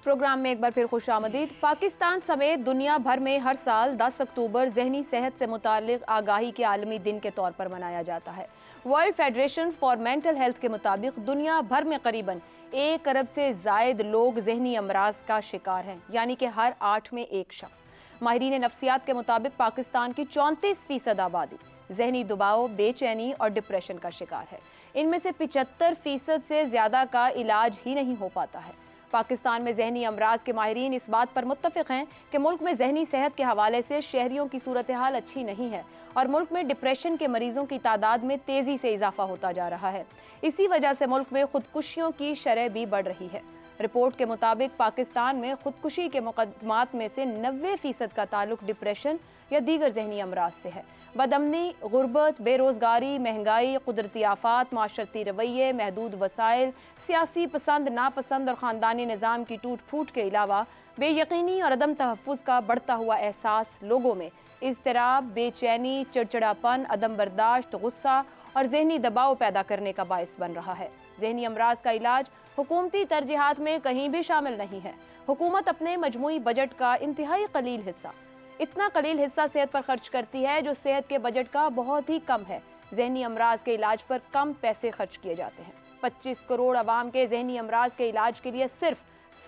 प्रोग्राम में एक बार फिर खुशामदीद। पाकिस्तान समेत दुनिया भर में हर साल 10 अक्टूबर ज़हनी सेहत से मुतालिक आगाही के आलमी दिन के तौर पर मनाया जाता है। World federation for mental health के मुताबिक दुनिया भर में करीबन 1 अरब से ज़ायद लोग ज़हनी अमराज का शिकार हैं, यानी कि हर 8 में 1 शख्स। माहिरीन नफ्सियात के मुताबिक पाकिस्तान की 34% आबादी ज़हनी दबाव, बेचैनी और डिप्रेशन का शिकार है। इनमें से 75% से ज़्यादा का इलाज ही नहीं हो पाता है। पाकिस्तान में ज़हनी अमराज के माहिरीन इस बात पर मुत्तफ़िक़ हैं कि मुल्क में ज़हनी सेहत के हवाले से शहरियों की सूरत हाल अच्छी नहीं है और मुल्क में डिप्रेशन के मरीजों की तादाद में तेज़ी से इजाफा होता जा रहा है। इसी वजह से मुल्क में खुदकुशियों की शरह भी बढ़ रही है। रिपोर्ट के मुताबिक पाकिस्तान में खुदकुशी के मुकदमात में से 90% का ताल्लुक डिप्रेशन या दीगर ज़हनी अमराज से है। बदअमनी, गुर्बत, बेरोज़गारी, महंगाई, कुदरती आफात, माशरती रवैये, महदूद वसाइल, सियासी पसंद नापसंद और ख़ानदानी निज़ाम की टूट फूट के अलावा बेयकीनी और अदम तहफ़्फ़ुज़ का बढ़ता हुआ एहसास लोगों में इज़्तिराब, बेचैनी, चिड़चिड़ापन, अदम बर्दाश्त, गुस्सा और जहनी दबाव पैदा करने का बायस बन रहा है। जहनी अमराज का इलाज हुकूमती तरजीहात में कहीं भी शामिल नहीं है। हुकूमत अपने मजमूई बजट का इंतहाई कलील हिस्सा, इतना कलील हिस्सा सेहत पर खर्च करती है जो सेहत के बजट का बहुत ही कम है। जहनी अमराज के इलाज पर कम पैसे खर्च किए जाते हैं। 25 करोड़ अवाम के जहनी अमराज के इलाज के लिए सिर्फ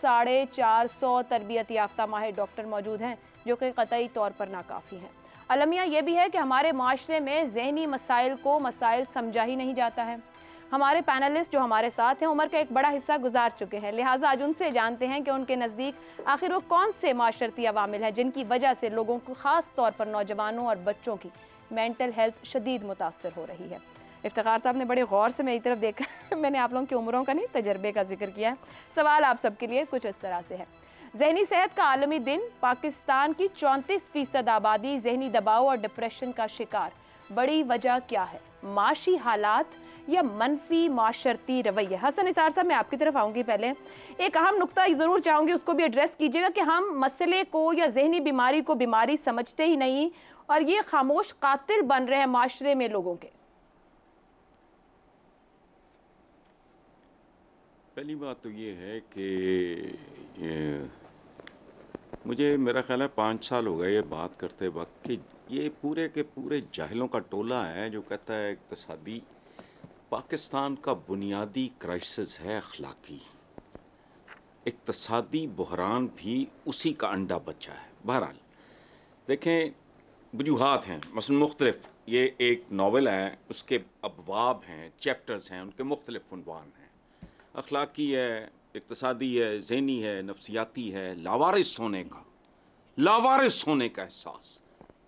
450 तरबियत याफ्ता माहिर डॉक्टर मौजूद हैं, जो कि कतई तौर पर नाकाफ़ी हैं। अलमिया यह भी है कि हमारे माशरे में जहनी मसाइल को मसाइल समझा ही नहीं जाता है। हमारे पैनलिस्ट जो हमारे साथ हैं उम्र का एक बड़ा हिस्सा गुजार चुके हैं, लिहाजा आज उनसे जानते हैं कि उनके नज़दीक आखिर वो कौन से माशरती अवामिल हैं जिनकी वजह से लोगों को ख़ास तौर पर नौजवानों और बच्चों की मेंटल हेल्थ शदीद मुतासर हो रही है। इफ्तिखार साहब ने बड़े गौर से मेरी तरफ देखा मैंने आप लोगों की उम्रों का नहीं, तजर्बे का जिक्र किया है। सवाल आप सबके लिए कुछ इस तरह से है। जहनी सेहत का आलमी दिन, पाकिस्तान की 34% आबादी जहनी दबाव और डिप्रेशन का शिकार। बड़ी वजह क्या है? माशी हालात या मनफी माशरती रवैया? हसन निसार साहब, मैं आपकी तरफ आऊँगी। पहले एक अहम नुक्ता ज़रूर चाहूँगी, उसको भी एड्रेस कीजिएगा कि हम मसले को या जहनी बीमारी को बीमारी समझते ही नहीं और ये खामोश कातिल बन रहे हैं माशरे में लोगों के। पहली बात तो ये है कि मुझे मेरा ख्याल है 5 साल हो गए ये बात करते वक्त कि ये पूरे के पूरे जाहिलों का टोला है जो कहता है इक़्तिसादी पाकिस्तान का बुनियादी क्राइसिस है अखलाकी। इक़्तिसादी बहरान भी उसी का अंडा बच्चा है। बहरहाल देखें, वजूहात हैं मसलन मुख्तलिफ। ये एक नावल है, उसके अबवाब हैं, चैप्टर्स हैं, उनके मुख्तलिफ उन्वान हैं। अखलाकी है, इक़्तिसादी है, ज़हनी है, नफ्सियाती है, लावारिस होने का एहसास।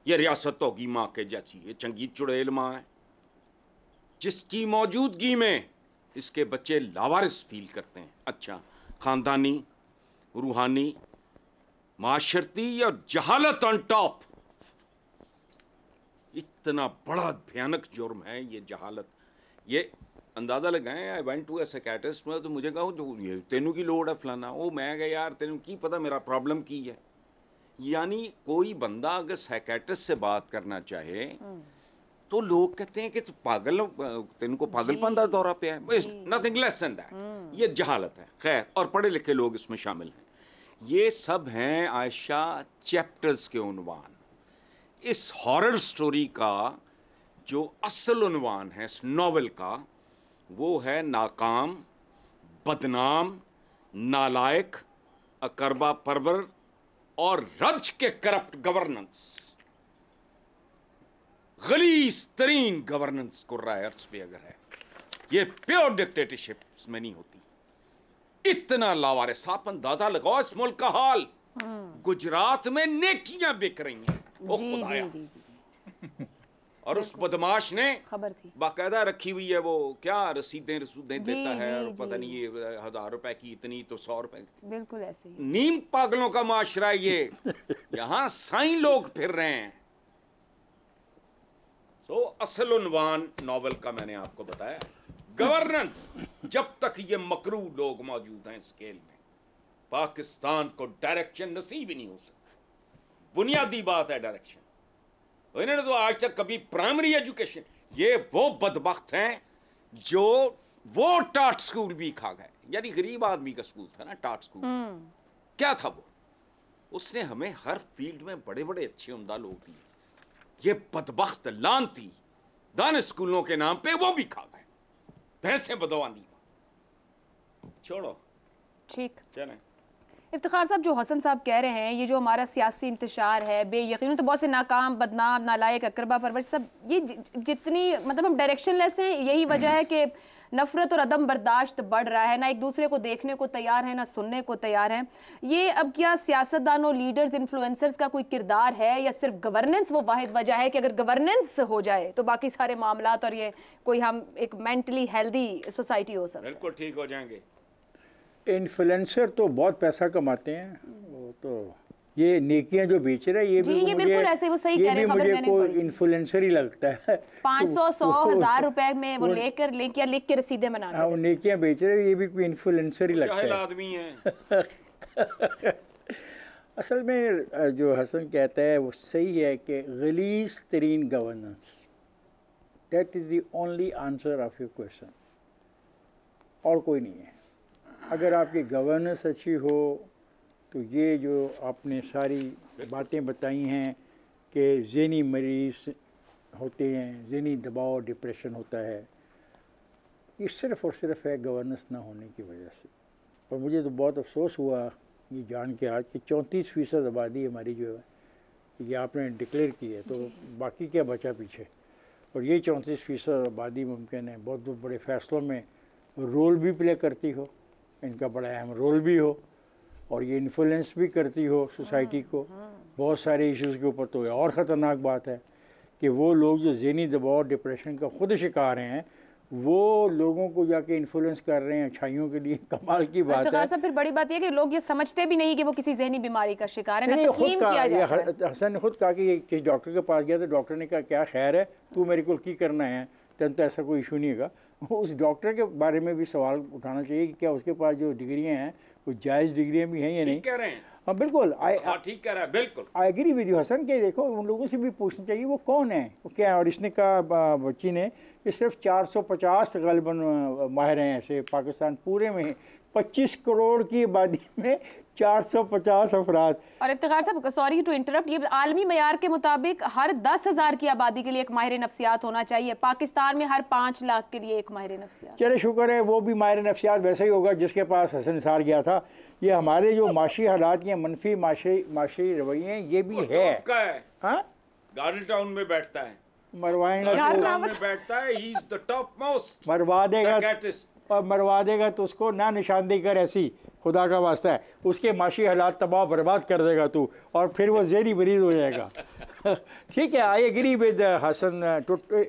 ये रियासत होगी माँ के जैसी, ये चंगी चुड़ैल माँ है जिसकी मौजूदगी में इसके बच्चे लावारिस फील करते हैं। अच्छा, ख़ानदानी, रूहानी, माशरती और जहालत ऑन टॉप। इतना बड़ा भयानक जुर्म है ये जहालत। ये अंदाज़ा लगाएं, I went to a psychiatrist में, तो मुझे कहा जो ये तेनू की लोड़ है फलाना, वो मैं कहा यार तेनू की पता मेरा प्रॉब्लम की है। यानी कोई बंदा अगर साइकियाट्रिस्ट से बात करना चाहे तो लोग कहते हैं कि तू पागल, तेनू को पागलपन का दौरा पे है। Nothing less than that. ये जहालत है। खैर, और पढ़े लिखे लोग इसमें शामिल हैं। ये सब हैं आयशा चैप्टर्स के उन्वान। इस हॉरर स्टोरी का जो असल उन्वान है इस नॉवल का, वो है नाकाम, बदनाम, नालायक, अकरबा परवर और रज के करप्ट गवर्नेंस। गलीज तरीन गवर्नेंस को रायर्स पे अगर है, ये प्योर डिक्टेटरशिप में नहीं होती। इतना लावारिस, आप अंदाजा लगाओ इस मुल्क का हाल। गुजरात में नेकियां बिक रही हैं। ओ खुदाया। और उस बदमाश ने खबर थी बाकायदा रखी हुई है, वो क्या रसीदें देता है, और पता नहीं ये 1000 रुपए की इतनी तो 100 रुपए। बिल्कुल ऐसे ही। नीम पागलों का माशरा ये। यहाँ साईं लोग फिर रहे हैं। सो असल उन्वान नॉवल का मैंने आपको बताया, गवर्नेंस। जब तक ये मकरू लोग मौजूद हैं स्केल में, पाकिस्तान को डायरेक्शन नसीब ही नहीं हो सकती। बुनियादी बात है डायरेक्शन। इन्होंने तो आज तक कभी प्राइमरी एजुकेशन, ये वो बदबख्त हैं जो वो टाट स्कूल भी खा गए। यानी गरीब आदमी का स्कूल था ना टाट स्कूल। क्या था वो? उसने हमें हर फील्ड में बड़े बड़े अच्छे उम्दा लोग दिए। ये बदबख्त लानती दान स्कूलों के नाम पे वो भी खा गए। भैंसे बदवानी। छोड़ो, ठीक चलें। इफ्तिखार साहब, जो हसन साहब कह रहे हैं, ये जो हमारा सियासी इंतशार है बेयकीन, तो बहुत से नाकाम, बदनाम, नालायक, अकरबा परवर, सब ये जितनी मतलब हम डायरेक्शनलेस हैं, यही वजह है कि नफरत और अदम बर्दाश्त बढ़ रहा है। ना एक दूसरे को देखने को तैयार है, ना सुनने को तैयार है। ये अब क्या सियासतदानों, लीडर्स, इन्फ्लुएंसर्स का कोई किरदार है या सिर्फ गवर्नेंस वो वाहिद वजह है कि अगर गवर्नेंस हो जाए तो बाकी सारे मामलात और ये कोई हम एक मेंटली हेल्दी सोसाइटी हो सकती है? बिल्कुल ठीक हो जाएंगे। इन्फ्लुएंसर तो बहुत पैसा कमाते हैं, वो तो ये नेकियां जो बेच रहे हैं, ये भी ये बिल्कुल ऐसे वो सही कह रहे हैं। मुझे कोई इन्फ्लुएंसर ही लगता है। 500, 100, 1000 रुपए में वो लेकर लिख के रसीदें बनाते हैं। वो नेकियां बेच रहे हैं, ये भी कोई इन्फ्लुएंसर ही लगता है। आदमी है। असल में जो हसन कहता है वो सही है कि गलीज तरीन governance, that is the only answer of your question, और कोई नहीं है। अगर आपकी गवर्नेंस अच्छी हो तो ये जो आपने सारी बातें बताई हैं कि ज़हनी मरीज़ होते हैं, ज़हनी दबाव, डिप्रेशन होता है, ये सिर्फ़ और सिर्फ है गवर्नेंस ना होने की वजह से। और मुझे तो बहुत अफसोस हुआ ये जान के आज कि 34% आबादी हमारी जो है ये आपने डिक्लेयर की है, तो बाकी क्या बचा पीछे। और ये 34% आबादी मुमकिन है बहुत बड़े फ़ैसलों में रोल भी प्ले करती हो, इनका बड़ा अहम रोल भी हो, और ये इन्फ्लुएंस भी करती हो सोसाइटी को बहुत सारे इश्यूज़ के ऊपर। तो ये और ख़तरनाक बात है कि वो लोग जो ज़हनी दबाव, डिप्रेशन का ख़ुद शिकार हैं, वो लोगों को जाके इन्फ्लुएंस कर रहे हैं अच्छाइयों के लिए। कमाल की बात है। साहब फिर बड़ी बात यह कि लोग ये समझते भी नहीं कि वो किसी ज़हनी बीमारी का शिकार है, ना तस्लीम किया जाता है। हसन ने खुद कहा कि डॉक्टर के पास गया तो डॉक्टर ने कहा क्या खैर है, तू मेरे को की करना है, तेन तो ऐसा कोई इशू नहीं होगा। उस डॉक्टर के बारे में भी सवाल उठाना चाहिए कि क्या उसके पास जो डिग्रियाँ हैं वो जायज़ डिग्रियाँ भी हैं या नहीं। कह रहे हैं। हाँ बिल्कुल, ठीक कह रहा है, बिल्कुल I agree with you Hasan के। देखो उन लोगों से भी पूछना चाहिए वो कौन है, वो क्या है। और इसने कहा बच्ची ने कि सिर्फ 450 तकरीबन माहिर हैं ऐसे पाकिस्तान पूरे में, 25 करोड़ की आबादी में 450 अफराद। और इफ्तिखार साहब सॉरी टू इंटरप्ट, ये आलमी मयार के मुताबिक हर 10,000 की आबादी के लिए एक माहिर नफ्सियात होना चाहिए। पाकिस्तान में हर 5 लाख के लिए एक माहिर नफ्सियात। चले शुक्र है वो भी माहिर नफ्सियात वैसे ही होगा जिसके पास हसन निसार गया था। ये हमारे जो माशी हालात या मनफी माशी रवैये ये भी है। हाँ गार्डन टाउन में बैठता है, मरवाएंगा में बैठता है, he is the top most. मरवा देगा और मरवा देगा तो उसको ना निशानदेही कर, ऐसी खुदा का वास्ता है, उसके माशी हालात तबाह बर्बाद कर देगा तू, और फिर वो ज़हनी मरीज़ हो जाएगा। ठीक है, I agree with Hasan.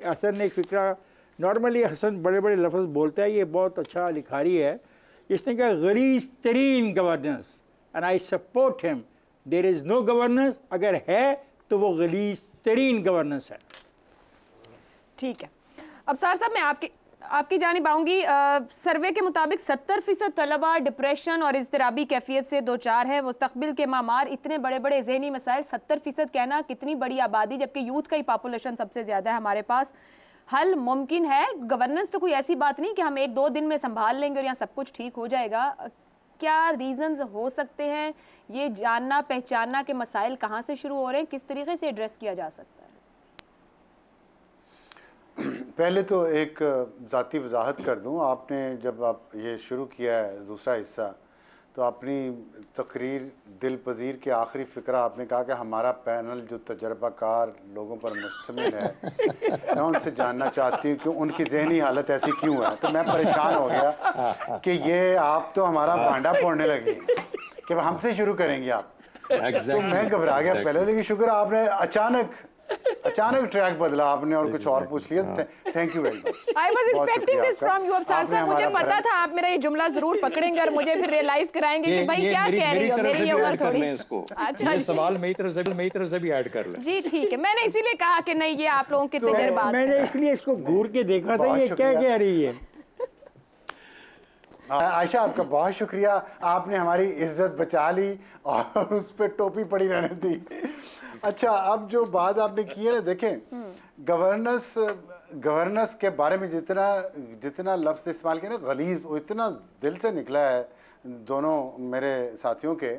Hasan ने एक फ़िक्रा, नॉर्मली हसन बड़े बड़े लफ्ज़ बोलता है, ये बहुत अच्छा लिखारी है। इसने कहा गलीज़ तरीन governance, and I support him. There is no governance, अगर है तो वो गलीज़ तरीन गवर्नेंस है। ठीक है, अब सर साहब मैं आपकी जानिब आऊँगी। सर्वे के मुताबिक 70% तलबा डिप्रेशन और इज़्तिराबी कैफियत से दो चार है। मुस्तक़बिल के मामार, इतने बड़े बड़े ज़हनी मसाइल, 70% कहना कितनी बड़ी आबादी, जबकि यूथ का ही पॉपुलेशन सबसे ज़्यादा है हमारे पास। हल मुमकिन है, गवर्नेंस तो कोई ऐसी बात नहीं कि हम 1-2 दिन में संभाल लेंगे और यहाँ सब कुछ ठीक हो जाएगा। क्या रीज़न्स हो सकते हैं, ये जानना पहचानना के मसाइल कहाँ से शुरू हो रहे हैं, किस तरीके से एड्रेस किया जा सकता है? पहले तो एक ज़ाती वजाहत कर दूं, आपने जब आप ये शुरू किया है दूसरा हिस्सा, तो अपनी तकरीर दिल पजीर के आखिरी फ़िक्रा आपने कहा कि हमारा पैनल जो तजर्बाकार लोगों पर मुश्तमिल है, मैं उनसे जानना चाहती हूँ कि उनकी ज़हनी हालत ऐसी क्यों है। तो मैं परेशान हो गया कि ये आप तो हमारा भांडा फोड़ने लगे कि हमसे शुरू करेंगे आप। तो मैं घबरा गया पहले, लेकिन शुक्र आपने अचानक ट्रैक बदला आपने और कुछ और पूछ लिया। Thank you very much. I was expecting this from you. अब साहब मुझे पता था आप मेरा ये जुमला जरूर पकड़ेंगे और मुझे फिर रियलाइज कराएंगे कि भाई क्या कह रही हो, मेरी ये उम्र थोड़ी। अच्छा, ये सवाल मेरी तरफ से भी ऐड कर ले। जी ठीक है, मैंने इसीलिए कहा कि नहीं ये आप लोगों के तजुर्बात, मैंने इसलिए इसको घूर के देखा था ये क्या कह रही है। आयशा आपका बहुत शुक्रिया, आपने हमारी इज्जत बचा ली और उस पर टोपी पड़ी रहने दी। अच्छा, अब जो बात आपने की है ना, देखें गवर्नेंस के बारे में जितना लफ्ज़ इस्तेमाल किया ना, गलीज़, वो इतना दिल से निकला है दोनों मेरे साथियों के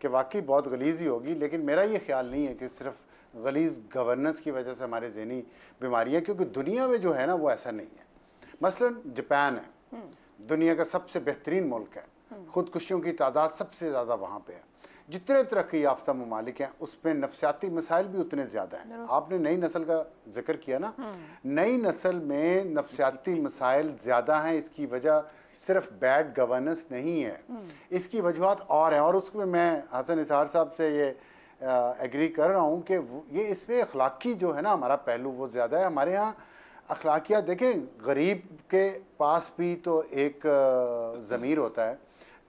कि वाकई बहुत गलीज़ ही होगी। लेकिन मेरा ये ख्याल नहीं है कि सिर्फ गलीज़ गवर्नेंस की वजह से हमारे ज़हनी बीमारियाँ, क्योंकि दुनिया में जो है ना वो ऐसा नहीं है। मसलन जापान है, दुनिया का सबसे बेहतरीन मुल्क है, खुदकुशियों की तादाद सबसे ज़्यादा वहाँ पे है। जितने तरक्की याफ्ता ममालिक हैं उसमें नफ्सियाती मसाइल भी उतने ज़्यादा हैं। आपने नई नस्ल का जिक्र किया ना, नई नस्ल में नफ्सियाती मसाइल ज़्यादा हैं। इसकी वजह सिर्फ बैड गवर्नेंस नहीं है, इसकी वजूहत और हैं, और उसमें मैं हसन निसार साहब से ये एग्री कर रहा हूँ कि ये इसमें अखलाकी जो है ना हमारा पहलू वो ज़्यादा है। हमारे यहाँ अखलाकियात देखें, गरीब के पास भी तो एक ज़मीर होता है,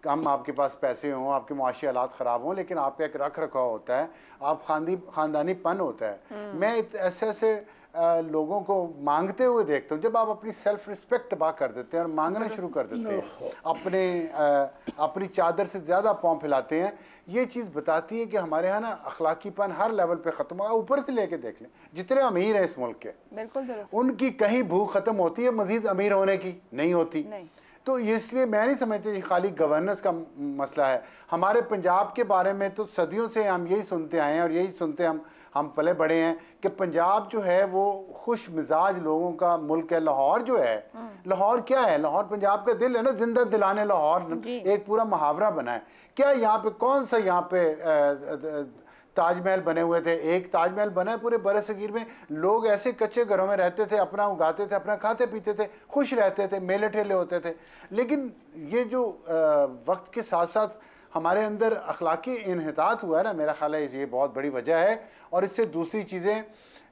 कम आपके पास पैसे हों, आपके मुआशी हालात ख़राब हों, लेकिन आपका एक रख रखाव होता है, आप ख़ानदानीपन होता है। मैं ऐसे लोगों को मांगते हुए देखता हूँ। जब आप अपनी सेल्फ रिस्पेक्ट तबाह कर देते हैं और मांगना शुरू कर देते हैं, अपनी चादर से ज़्यादा पाँव फैलाते हैं ये चीज़ बताती है कि हमारे यहाँ ना अखलाकीपन हर लेवल पे ख़त्म हुआ। ऊपर से लेके देख लें, जितने अमीर हैं इस मुल्क के, बिल्कुल उनकी कहीं भूख ख़त्म होती है मज़ीद अमीर होने की? नहीं होती। तो इसलिए मैं नहीं समझती खाली गवर्नेंस का मसला है। हमारे पंजाब के बारे में तो सदियों से हम यही सुनते आए हैं और यही सुनते हम पले बड़े हैं कि पंजाब जो है वो खुश मिजाज लोगों का मुल्क है। लाहौर जो है, लाहौर क्या है? लाहौर पंजाब का दिल है ना, जिंदा दिलाने लाहौर एक पूरा मुहावरा बना है। क्या यहाँ पे कौन सा यहाँ पे ताजमहल बने हुए थे? एक ताजमहल बना है पूरे बरसगीर में। लोग ऐसे कच्चे घरों में रहते थे, अपना उगाते थे, अपना खाते पीते थे, खुश रहते थे, मेले ठेले होते थे। लेकिन ये जो वक्त के साथ साथ हमारे अंदर अखलाकी इन्हितात हुआ है ना, मेरा ख्याल है ये बहुत बड़ी वजह है। और इससे दूसरी चीज़ें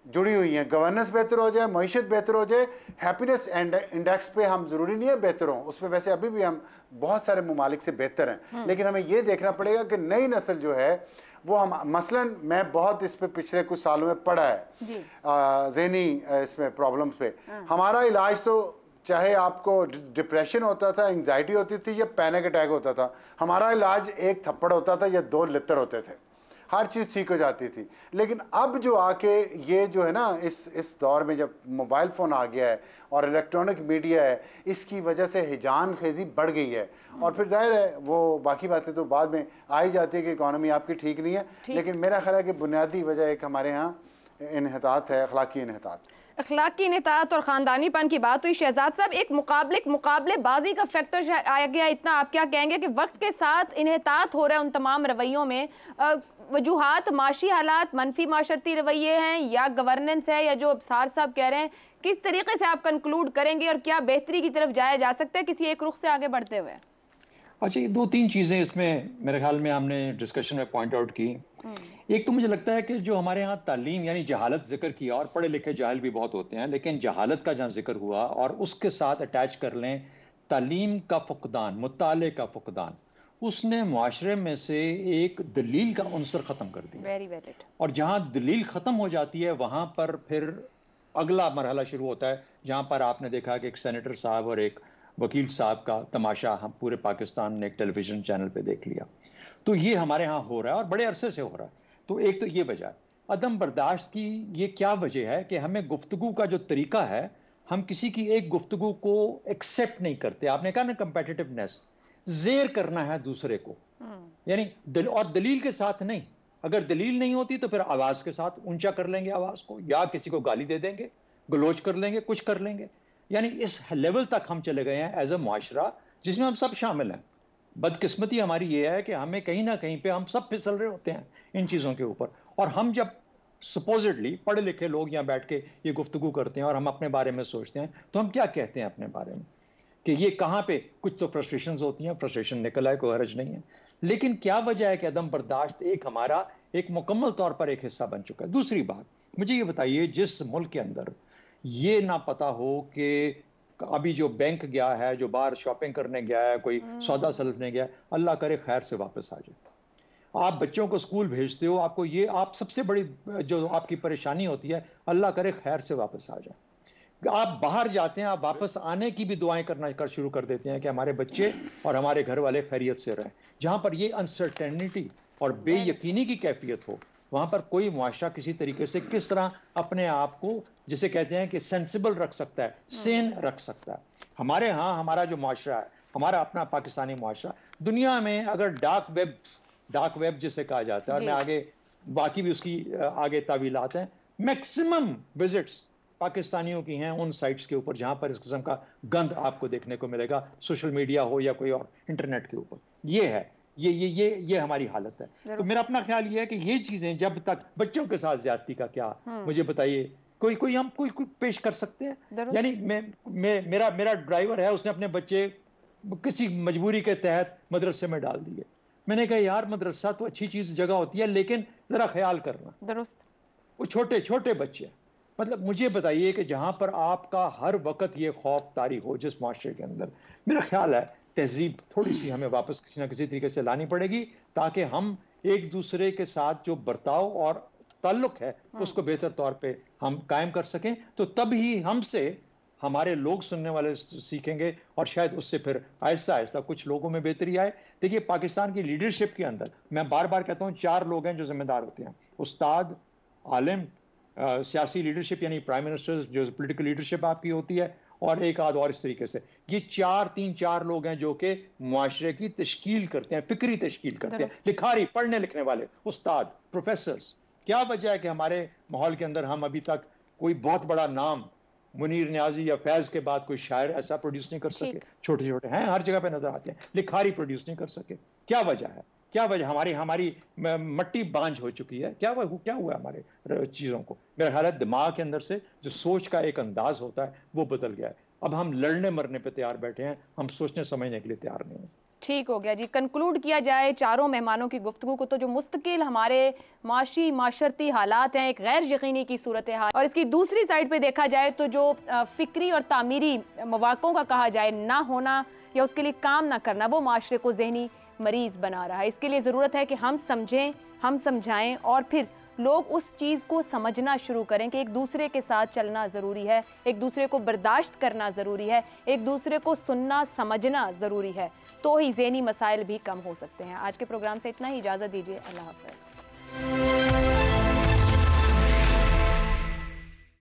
जुड़ी हुई हैं। गवर्नेंस बेहतर हो जाए, मईशत बेहतर हो जाए, हैप्पीनेस इंडेक्स पे हम ज़रूरी नहीं है बेहतर हों, उसमें वैसे अभी भी हम बहुत सारे ममालिक से बेहतर हैं। लेकिन हमें ये देखना पड़ेगा कि नई नस्ल जो है वो हम, मसलन मैं बहुत इस पे पिछले कुछ सालों में पढ़ा है ज़हनी इसमें प्रॉब्लम्स पे। हमारा इलाज तो चाहे आपको डिप्रेशन होता था, एंग्जाइटी होती थी या पैनिक अटैक होता था, हमारा इलाज एक थप्पड़ होता था या 2 लित्र होते थे, हर चीज़ ठीक हो जाती थी। लेकिन अब जो आके ये जो है ना, इस दौर में जब मोबाइल फ़ोन आ गया है और इलेक्ट्रॉनिक मीडिया है, इसकी वजह से हिजान खेजी बढ़ गई है। और फिर जाहिर है वो बाकी बातें तो बाद में आ ही जाती है कि इकॉनमी आपकी ठीक नहीं है। लेकिन मेरा ख्याल है कि बुनियादी वजह एक हमारे यहाँ इन्हितात है, अखलाकी इन्हितात। अखलाकी इन्हितात और ख़ानदानीपन की बात हुई। शहजाद साहब, एक मुकाबलेबाजी का फैक्टर आ गया इतना, आप क्या कहेंगे कि वक्त के साथ इन्हितात हो रहा है उन तमाम रवैयों में? वजूहात माशी हालात, मनफी माशरती रवैये हैं, या गवर्नेंस है, या जो अबसार साहब कह रहे हैं? किस तरीके से आप कंक्लूड करेंगे और क्या बेहतरी की तरफ जाया जा सकता है किसी एक रुख से आगे बढ़ते हुए? अच्छा, ये 2-3 चीज़ें इसमें मेरे ख्याल में हमने डिस्कशन में पॉइंट आउट की। एक तो मुझे लगता है कि जो हमारे यहाँ तालीम यानी जहालत जिक्र किया, और पढ़े लिखे जाहिल भी बहुत होते हैं, लेकिन जहालत का जहाँ जिक्र हुआ और उसके साथ अटैच कर लें तालीम का फुकदान, मुताले का फुकदान, उसने मुआशरे में से एक दलील का उनसर ख़त्म कर दिया। Very valid. और जहाँ दलील ख़त्म हो जाती है वहाँ पर फिर अगला मरहला शुरू होता है, जहाँ पर आपने देखा कि एक सेनेटर साहब और एक वकील साहब का तमाशा हम पूरे पाकिस्तान ने एक टेलीविज़न चैनल पे देख लिया। तो ये हमारे यहाँ हो रहा है और बड़े अरसे से हो रहा है। तो एक तो ये वजह, अदम बर्दाश्त की ये क्या वजह है कि हमें गुफ्तगू का जो तरीका है, हम किसी की एक गुफ्तगू को एक्सेप्ट नहीं करते। आपने कहा ना कंपेटिटिवनेस, जेर करना है दूसरे को, यानी और दलील के साथ नहीं। अगर दलील नहीं होती तो फिर आवाज़ के साथ ऊंचा कर लेंगे आवाज़ को, या किसी को गाली दे देंगे, गलोच कर लेंगे, कुछ कर लेंगे। यानी इस लेवल तक हम चले गए हैं एज अ मुआशरा, जिसमें हम सब शामिल हैं। बदकिस्मती हमारी ये है कि हमें कहीं ना कहीं पे हम सब फिसल रहे होते हैं इन चीज़ों के ऊपर। और हम जब सपोजिटली पढ़े लिखे लोग यहाँ बैठ के ये गुफ्तगू करते हैं और हम अपने बारे में सोचते हैं, तो हम क्या कहते हैं अपने बारे में कि ये कहाँ पे कुछ तो फ्रस्ट्रेशंस होती हैं, फ्रस्ट्रेशन निकल आए, कोई हर्ज नहीं है। लेकिन क्या वजह है कि अदम बर्दाश्त एक हमारा एक मुकम्मल तौर पर एक हिस्सा बन चुका है। दूसरी बात, मुझे ये बताइए, जिस मुल्क के अंदर ये ना पता हो कि अभी जो बैंक गया है, जो बाहर शॉपिंग करने गया है, कोई सौदा सलफने गया है, अल्लाह करे खैर से वापस आ जाए। आप बच्चों को स्कूल भेजते हो, आपको ये आप सबसे बड़ी जो आपकी परेशानी होती है, अल्लाह करे खैर से वापस आ जाए। आप बाहर जाते हैं, आप वापस आने की भी दुआएं करना शुरू कर देते हैं कि हमारे बच्चे और हमारे घर वाले खैरियत से रहें। जहाँ पर ये अनसर्टेनिटी और बेयकीनी की कैफियत हो, वहाँ पर कोई मुआशरा किसी तरीके से किस तरह अपने आप को, जिसे कहते हैं कि सेंसिबल रख सकता है, सेन रख सकता है। हमारे यहाँ हमारा जो मुआशरा है, हमारा अपना पाकिस्तानी मुआशरा, दुनिया में अगर डार्क वेब जिसे कहा जाता है, और मैं आगे बाकी भी उसकी आगे तावीलात हैं, मैक्सिमम विजिट्स पाकिस्तानियों की हैं उन साइट्स के ऊपर जहाँ पर इस किस्म का गंद आपको देखने को मिलेगा, सोशल मीडिया हो या कोई और इंटरनेट के ऊपर। ये है, ये हमारी हालत है। तो मेरा अपना ख्याल ये है कि ये चीजें जब तक, बच्चों के साथ ज्यादती का क्या, मुझे बताइए, कोई हम कोई पेश कर सकते हैं? यानी मेरा ड्राइवर है, उसने अपने बच्चे किसी मजबूरी के तहत मदरसे में डाल दिए। मैंने कहा यार, मदरसा तो अच्छी चीज जगह होती है, लेकिन जरा ख्याल करना। दुरुस्त। वो छोटे छोटे बच्चे, मतलब मुझे बताइए कि जहां पर आपका हर वक्त ये खौफ तारी हो जिस माशरे के अंदर, मेरा ख्याल है तहजीब थोड़ी सी हमें वापस किसी ना किसी तरीके से लानी पड़ेगी, ताकि हम एक दूसरे के साथ जो बर्ताव और ताल्लुक है उसको बेहतर तौर पे हम कायम कर सकें। तो तब ही हमसे हमारे लोग सुनने वाले सीखेंगे और शायद उससे फिर आहिस्ता आहिस्ता कुछ लोगों में बेहतरी आए। देखिए, पाकिस्तान की लीडरशिप के अंदर मैं बार बार कहता हूँ 4 लोग हैं जो जिम्मेदार होते हैं, उस्ताद, आलिम, सियासी लीडरशिप यानी प्राइम मिनिस्टर जो पॉलिटिकल लीडरशिप आपकी होती है, और एक आध और इस तरीके से। ये 3-4 लोग हैं जो कि मुआशरे की तश्कील करते हैं, फिक्री तश्कील करते हैं, लिखारी, पढ़ने लिखने वाले, उस्ताद, प्रोफेसर्स। क्या वजह है कि हमारे माहौल के अंदर हम अभी तक कोई बहुत बड़ा नाम मुनीर न्याजी या फैज के बाद कोई शायर ऐसा प्रोड्यूस नहीं कर सके? छोटे छोटे हैं, हर जगह पे नजर आते हैं, लिखारी प्रोड्यूस नहीं कर सके। क्या वजह है? क्या वजह? हमारी मट्टी बांझ हो चुकी है। क्या हुआ हमारे चीज़ों को? मेरा ख्याल है दिमाग के अंदर से जो सोच का एक अंदाज होता है वो बदल गया है। अब हम लड़ने मरने पे तैयार बैठे हैं, हम सोचने समझने के लिए तैयार नहीं हैं। ठीक हो गया जी। कंक्लूड किया जाए चारों मेहमानों की गुफ्तगू को, तो जो मुस्तकिल हमारे माशी माशरती हालात हैं, एक गैर यकीनी की सूरत हाल, और इसकी दूसरी साइड पे देखा जाए तो जो फिक्री और तामीरी मौक़ों का कहा जाए ना होना या उसके लिए काम ना करना, वो माशरे को जहनी मरीज बना रहा है। इसके लिए ज़रूरत है कि हम समझें, हम समझाएं और फिर लोग उस चीज़ को समझना शुरू करें कि एक दूसरे के साथ चलना ज़रूरी है, एक दूसरे को बर्दाश्त करना ज़रूरी है, एक दूसरे को सुनना समझना ज़रूरी है, तो ही ज़हनी मसाइल भी कम हो सकते हैं। आज के प्रोग्राम से इतना ही, इजाज़त दीजिए, अल्लाह हाफ़िज़।